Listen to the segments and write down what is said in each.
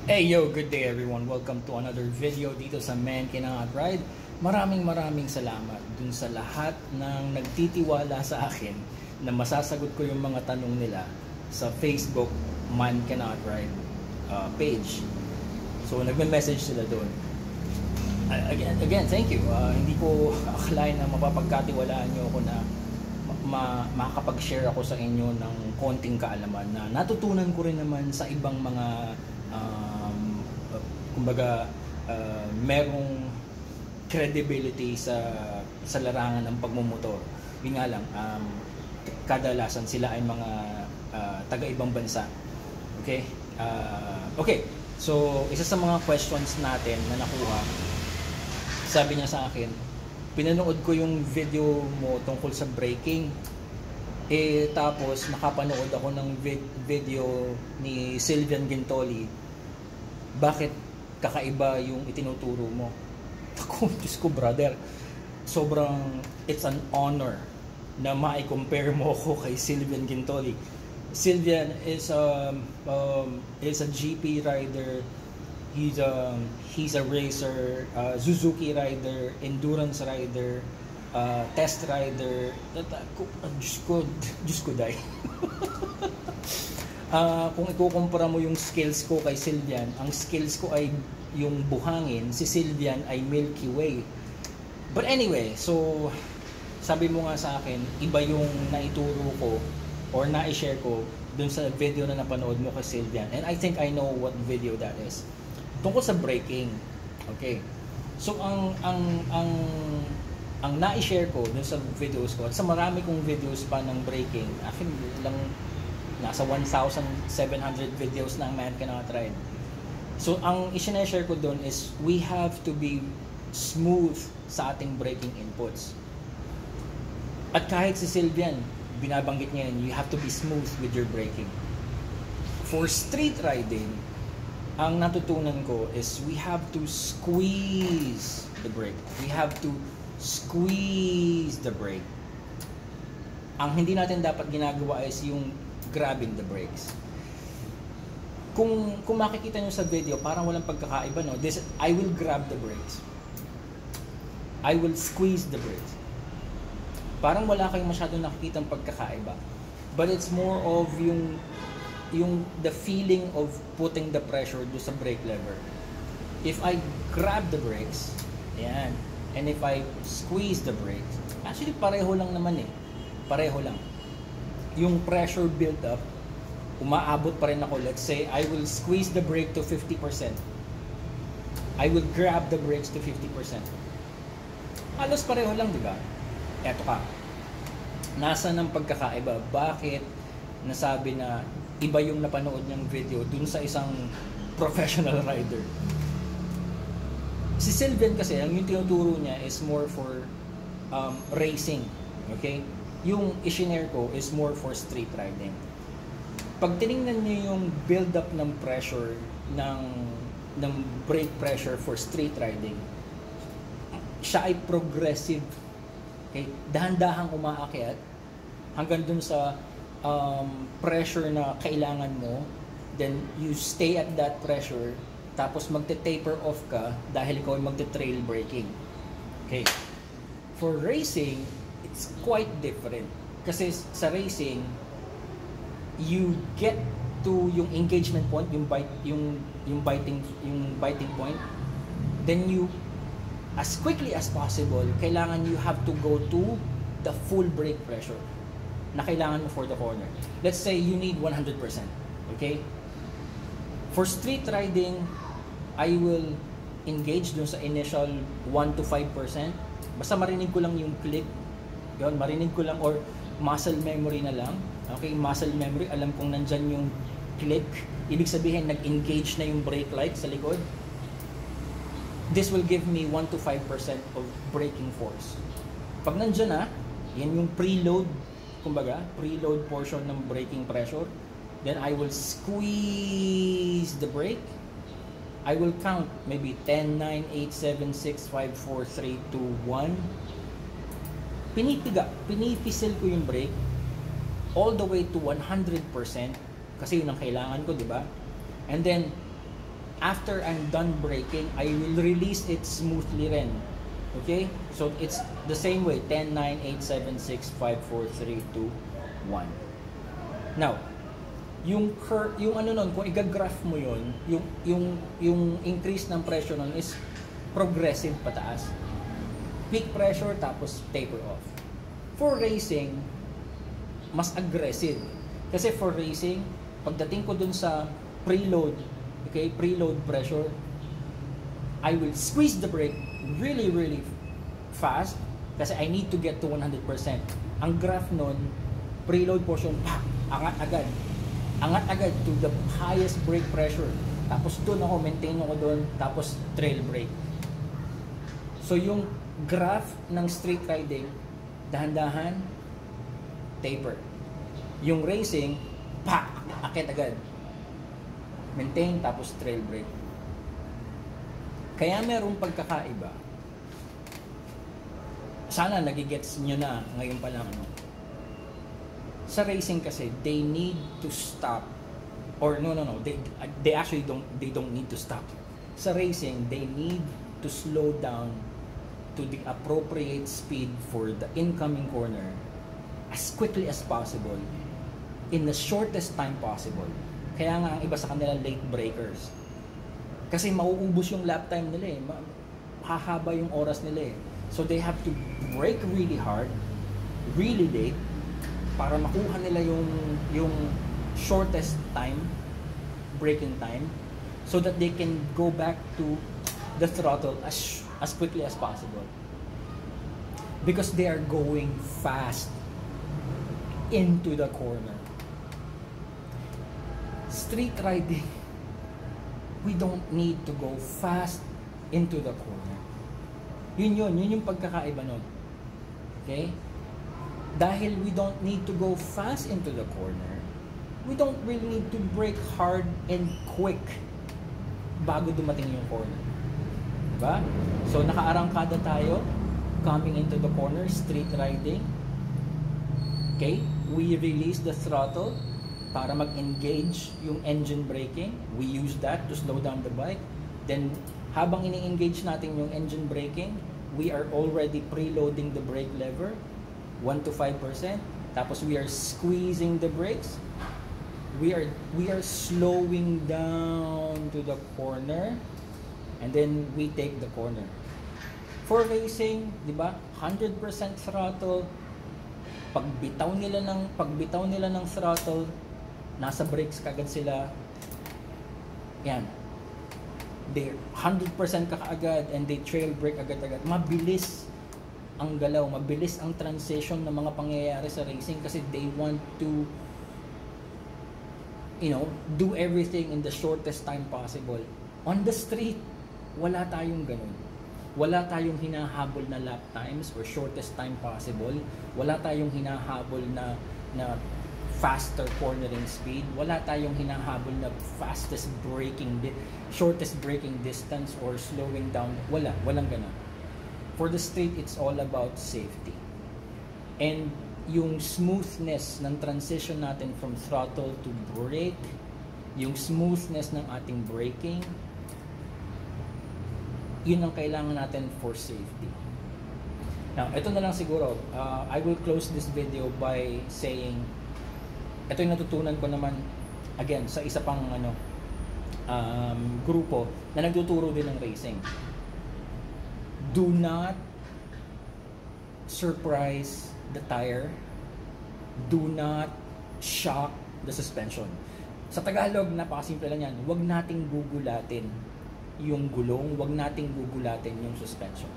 Hey yo, good day everyone. Welcome to another video dito sa Man Cannot Ride. Maraming salamat dun sa lahat ng nagtitiwala sa akin na masasagot ko yung mga tanong nila sa Facebook Man Cannot Ride page. So nagme-message sila doon. Again, thank you. Hindi ko akalain na mapapagkatiwalaan nyo ako na makakapag-share ako sa inyo ng konting kaalaman na natutunan ko rin naman sa ibang mga kumbaga merong credibility sa larangan ng pagmumotor. Yun nga lang, kadalasan sila ay mga taga-ibang bansa. Okay? Okay, so isa sa mga questions natin na nakuha, sabi niya sa akin, pinanood ko yung video mo tungkol sa braking. Tapos nakapanood ako ng video ni Sylvian Gintoli. Bakit kakaiba yung itinuturo mo? Ako, Diyos ko brother, sobrang it's an honor na ma-compare mo ko kay Sylvian Gintoli. Sylvian is a GP rider. He's a racer, Suzuki rider, endurance rider, test rider. Diyos ko dahil. Kung ikukumpara mo yung skills ko kay Sylvian, ang skills ko ay yung buhangin, si Sylvian ay Milky Way. But anyway, so sabi mo nga sa akin, iba yung naituro ko or na-share ko dun sa video na napanood mo kay Sylvian. And I think I know what video that is. Tungkol sa braking. Okay. So ang na-share ko dun sa videos ko at sa marami kong videos pa ng braking, actually lang nasa 1,700 videos ng Man Cannot Ride. So ang i-share ko doon is we have to be smooth sa ating braking inputs. At kahit si Sylvian, binabanggit niya yun, you have to be smooth with your braking. For street riding, ang natutunan ko is we have to squeeze the brake. We have to squeeze the brake. Ang hindi natin dapat ginagawa is yung grabbing the brakes. Kung makikita nyo sa video, parang walang pagkakaiba, no? I will grab the brakes. I will squeeze the brakes. Parang wala kayong masyadong nakikitang pagkakaiba. But it's more of yung the feeling of putting the pressure do sa brake lever. If I grab the brakes, yan, and if I squeeze the brakes, actually pareho lang naman eh. Pareho lang. Yung pressure build up, umaabot pa rin ako. Let's say, I will squeeze the brake to 50%. I will grab the brakes to 50%. Halos pareho lang, di ba? Eto ka. Nasa ng pagkakaiba? Bakit nasabi na iba yung napanood niyang video dun sa isang professional rider? Si Sylvian kasi, ang yung tinuturo niya is more for racing. Okay? Yung i-share ko is more for street riding. Pag tinignan niyo yung build up ng pressure ng brake pressure for street riding, siya ay progressive. Okay? Dahan-dahang umaakyat hanggang dun sa pressure na kailangan mo, then you stay at that pressure, tapos magte-taper off ka dahil ikaw ay magte-trail braking. Okay. For racing, it's quite different. Kasi sa racing, you get to yung engagement point, yung biting point, then you, as quickly as possible, kailangan you have to go to the full brake pressure na kailangan mo for the corner. Let's say you need 100%. Okay? For street riding, I will engage dun sa initial 1 to 5%. Basta marinig ko lang yung click. Yun, marinig ko lang, or muscle memory na lang. Okay, muscle memory, alam kong nandyan yung click. Ibig sabihin, nag-engage na yung brake light sa likod. This will give me 1 to 5% of braking force. Pag nandyan na, yan yung preload, kumbaga, preload portion ng braking pressure. Then I will squeeze the brake. I will count maybe 10, 9, 8, 7, 6, 5, 4, 3, 2, 1. Pinipisil ko yung brake all the way to 100% kasi yun ang kailangan ko, di ba? And then after I'm done braking, I will release it smoothly rin. Okay? So it's the same way, 10, 9, 8, 7, 6, 5, 4, 3, 2, 1. Now, yung ano nun, kung i-graph mo yun, yung increase ng pressure nun is progressive pataas. Peak pressure tapos taper off. For racing, mas aggressive. Kasi for racing, pagdating ko dun sa preload, okay, preload pressure, I will squeeze the brake really, really fast kasi I need to get to 100%. Ang graph nun, preload portion, angat agad. Angat agad to the highest brake pressure. Tapos doon ako, maintain ako doon, tapos trail brake. So yung graph ng street riding, dahan-dahan, taper. Yung racing, akit agad. Maintain, tapos trail brake. Kaya merong pagkakaiba. Sana nagigets nyo na ngayon pa lang. Sa racing kasi, they need to stop. Or no. They actually don't need to stop. Sa racing, they need to slow down to the appropriate speed for the incoming corner as quickly as possible in the shortest time possible. Kaya nga ang iba sa kanila late breakers. Kasi mauubos yung lap time nila eh. Hahaba yung oras nila eh. So they have to brake really hard, really late, para makuha nila yung shortest time, braking time, so that they can go back to the throttle as quickly as possible. Because they are going fast into the corner. Street riding, we don't need to go fast into the corner. Yun yung pagkakaiba nun. Okay? Dahil we don't need to go fast into the corner, we don't really need to brake hard and quick bago dumating yung corner. Diba? So nakaarangkada tayo, coming into the corner, street riding. Okay? We release the throttle para mag-engage yung engine braking. We use that to slow down the bike. Then, habang ini-engage natin yung engine braking, we are already preloading the brake lever, 1 to 5%. Tapos we are squeezing the brakes. We are slowing down to the corner. And then we take the corner. For racing, di ba? 100% throttle. Pagbitaw nila ng throttle, nasa brakes kagad sila. Yan. They're 100% ka kaagad and they trail brake agad-agad. Mabilis ang galaw, mabilis ang transition ng mga pangyayari sa racing kasi they want to do everything in the shortest time possible. On the street, wala tayong ganun. Wala tayong hinahabol na lap times or shortest time possible. Wala tayong hinahabol na faster cornering speed. Wala tayong hinahabol na shortest braking distance or slowing down. Walang ganun. For the street, it's all about safety. And yung smoothness ng transition natin from throttle to brake, yung smoothness ng ating braking, yun ang kailangan natin for safety. Now, ito na lang siguro. I will close this video by saying, ito yung natutunan ko naman, again, sa isa pang grupo na nagtuturo din ng racing. Do not surprise the tire. Do not shock the suspension. Sa Tagalog, napakasimple lang yan. Huwag nating gugulatin yung gulong, huwag nating gugulatin yung suspension.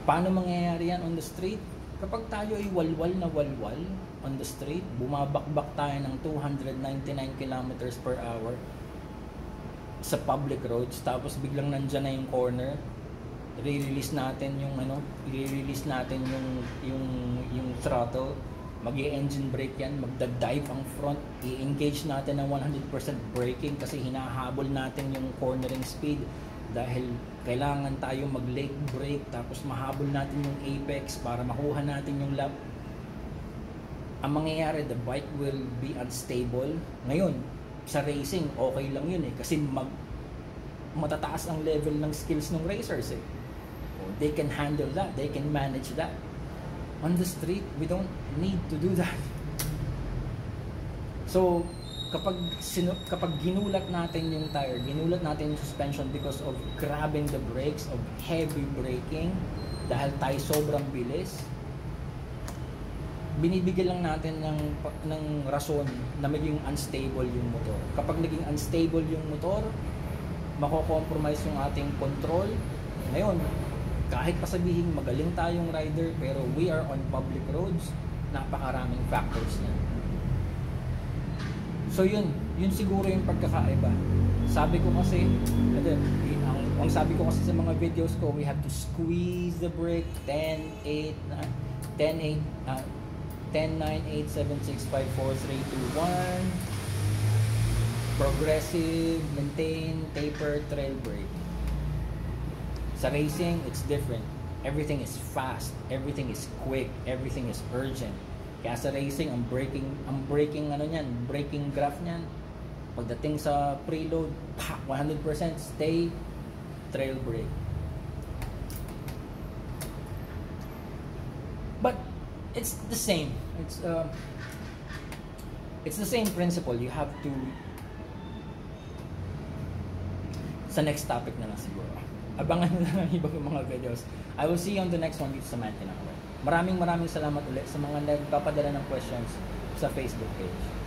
Paano mangyayari yan on the street? Kapag tayo ay walwal na walwal on the street, bumabakbak tayo ng 299 kilometers per hour sa public roads, tapos biglang nandyan na yung corner, i-release natin yung throttle, mag-i-engine brake yan, magda-dive ang front, i-engage natin ng 100% braking kasi hinahabol natin yung cornering speed dahil kailangan tayo mag-late brake, tapos mahabol natin yung apex para makuha natin yung lap. Ang mangyayari, the bike will be unstable. Ngayon, sa racing, okay lang yun eh. Kasi matataas ang level ng skills ng racers eh. They can handle that. They can manage that. On the street, we don't need to do that. So, kapag ginulat natin yung tire, ginulat natin yung suspension because of grabbing the brakes, of heavy braking, dahil tayo sobrang bilis, binibigyan lang natin ng rason na maging unstable yung motor. Kapag naging unstable yung motor, mako-compromise yung ating control. Ngayon, kahit pa sabihin magaling tayong rider, pero we are on public roads, napakaraming factors na. So yun siguro yung pagkakaiba. Sabi ko kasi, ang sabi ko kasi sa mga videos ko, we have to squeeze the brake, 10, 8, 9, 8, 7, 6, 5, 4, 3, 2, 1. Progressive, maintain, taper, trail brake. Sa racing, it's different. Everything is fast, everything is quick, everything is urgent. Kaya sa racing, ang braking graph niyan, pagdating sa preload, 100% stay, trail brake. But it's the same. It's the same principle. You have to, sa next topic na lang siguro. Abangan nyo na lang ibang mga videos. I will see you on the next one dito sa Mantinang. Maraming salamat ulit sa mga nagpapadala ng questions sa Facebook page.